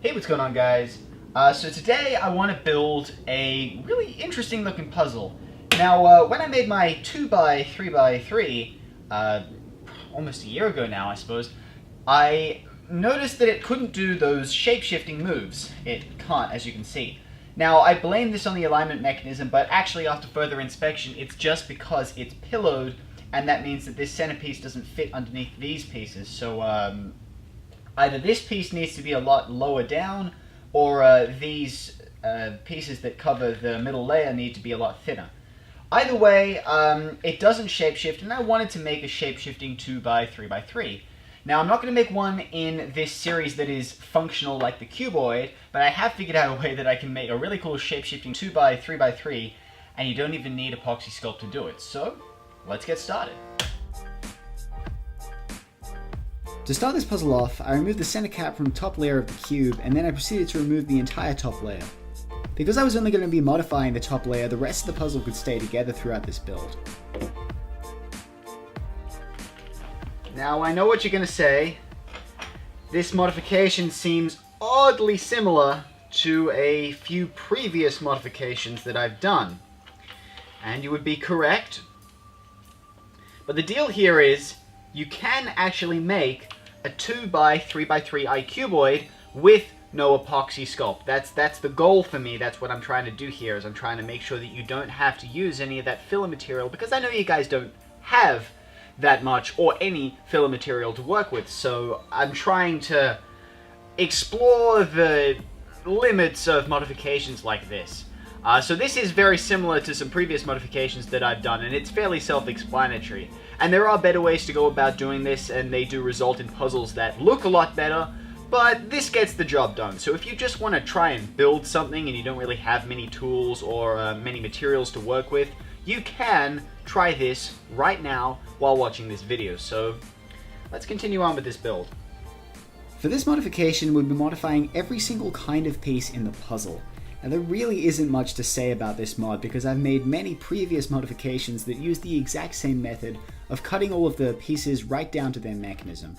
Hey, what's going on, guys? So today I want to build a really interesting looking puzzle. Now, when I made my 2x3x3, almost a year ago now, I suppose, I noticed that it couldn't do those shape-shifting moves. It can't, as you can see. Now, I blame this on the alignment mechanism, but actually after further inspection, it's just because it's pillowed, and that means that this centerpiece doesn't fit underneath these pieces. So, either this piece needs to be a lot lower down, or these pieces that cover the middle layer need to be a lot thinner. Either way, it doesn't shapeshift, and I wanted to make a shapeshifting 2x3x3. Now, I'm not going to make one in this series that is functional like the cuboid, but I have figured out a way that I can make a really cool shapeshifting 2x3x3, and you don't even need epoxy sculpt to do it. So, let's get started. To start this puzzle off, I removed the center cap from the top layer of the cube, and then I proceeded to remove the entire top layer. Because I was only going to be modifying the top layer, the rest of the puzzle could stay together throughout this build. Now, I know what you're going to say. This modification seems oddly similar to a few previous modifications that I've done. And you would be correct. But the deal here is, you can actually make a 2x3x3 iCuboid with no epoxy sculpt. That's the goal for me. That's what I'm trying to do here, is I'm trying to make sure that you don't have to use any of that filler material, because I know you guys don't have that much or any filler material to work with. So I'm trying to explore the limits of modifications like this. So this is very similar to some previous modifications that I've done, and it's fairly self-explanatory. And there are better ways to go about doing this, and they do result in puzzles that look a lot better, but this gets the job done. So if you just want to try and build something and you don't really have many tools or many materials to work with, you can try this right now while watching this video. So let's continue on with this build. For this modification, we'll be modifying every single kind of piece in the puzzle. Now, there really isn't much to say about this mod because I've made many previous modifications that use the exact same method of cutting all of the pieces right down to their mechanism.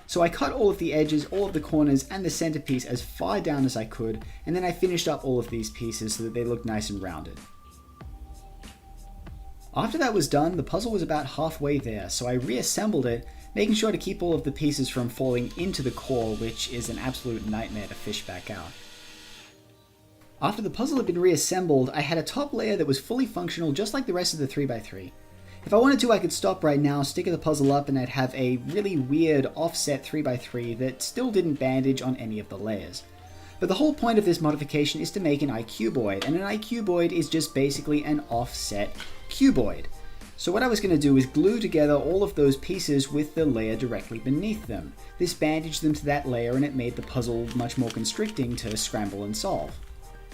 So I cut all of the edges, all of the corners, and the centerpiece as far down as I could, and then I finished up all of these pieces so that they look nice and rounded. After that was done, the puzzle was about halfway there, so I reassembled it, making sure to keep all of the pieces from falling into the core, which is an absolute nightmare to fish back out. After the puzzle had been reassembled, I had a top layer that was fully functional just like the rest of the 3x3. If I wanted to, I could stop right now, stick the puzzle up, and I'd have a really weird offset 3x3 that still didn't bandage on any of the layers. But the whole point of this modification is to make an iCuboid, and an iCuboid is just basically an offset cuboid. So what I was going to do is glue together all of those pieces with the layer directly beneath them. This bandaged them to that layer, and it made the puzzle much more constricting to scramble and solve.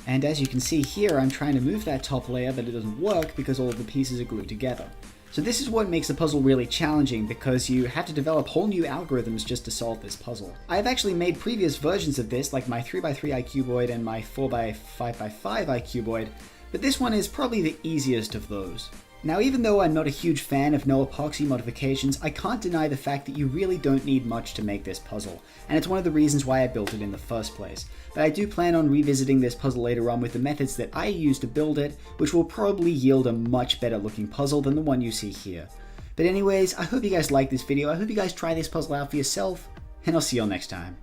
And as you can see here, I'm trying to move that top layer, but it doesn't work because all of the pieces are glued together. So this is what makes the puzzle really challenging, because you have to develop whole new algorithms just to solve this puzzle. I have actually made previous versions of this, like my 3x3 iCuboid and my 4x5x5 iCuboid, but this one is probably the easiest of those. Now, even though I'm not a huge fan of no epoxy modifications, I can't deny the fact that you really don't need much to make this puzzle, and it's one of the reasons why I built it in the first place. But I do plan on revisiting this puzzle later on with the methods that I used to build it, which will probably yield a much better looking puzzle than the one you see here. But anyways, I hope you guys liked this video, I hope you guys try this puzzle out for yourself, and I'll see you all next time.